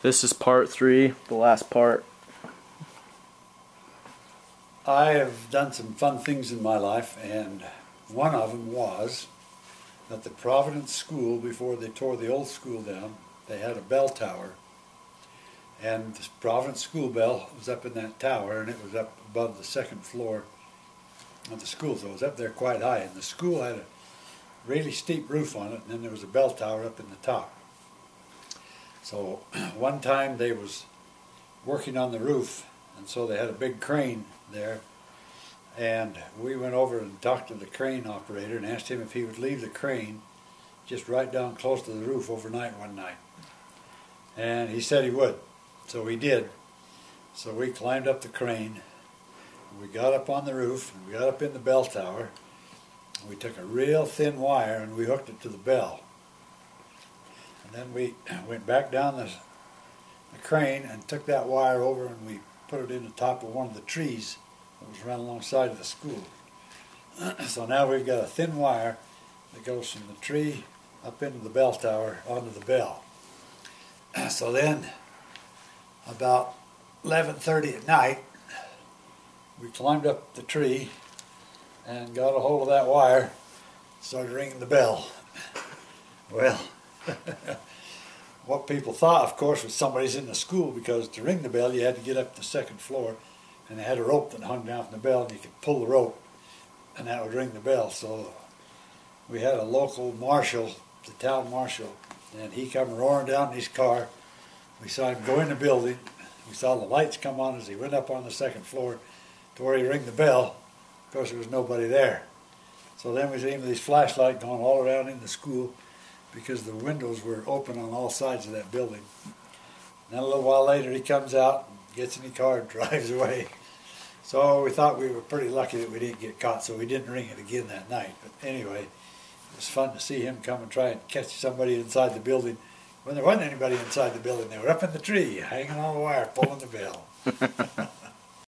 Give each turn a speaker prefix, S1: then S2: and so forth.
S1: This is part 3, the last part.
S2: I have done some fun things in my life, and one of them was at the Providence School, before they tore the old school down, they had a bell tower. And the Providence school bell was up in that tower, and it was up above the second floor of the school, so it was up there quite high. And the school had a really steep roof on it, and then there was a bell tower up in the top. So one time they was working on the roof, and so they had a big crane there, and we went over and talked to the crane operator and asked him if he would leave the crane just right down close to the roof overnight one night. And he said he would, so he did. So we climbed up the crane, we got up on the roof, and we got up in the bell tower. We took a real thin wire and we hooked it to the bell. And then we went back down the crane and took that wire over, and we put it in the top of one of the trees that was run alongside of the school. So now we've got a thin wire that goes from the tree up into the bell tower onto the bell. So then about 11:30 at night, we climbed up the tree and got a hold of that wire, started ringing the bell. Well, what people thought, of course, was somebody's in the school, because to ring the bell you had to get up to the second floor, and they had a rope that hung down from the bell, and you could pull the rope and that would ring the bell. So we had a local marshal, the town marshal, and he come roaring down in his car. We saw him go in the building. We saw the lights come on as he went up on the second floor to where he rang the bell. Of course, there was nobody there. So then we see him with his flashlight going all around in the school, because the windows were open on all sides of that building. And then a little while later he comes out, gets in the car and drives away. So we thought we were pretty lucky that we didn't get caught, so we didn't ring it again that night. But anyway, it was fun to see him come and try and catch somebody inside the building when there wasn't anybody inside the building. They were up in the tree, hanging on the wire, pulling the bell.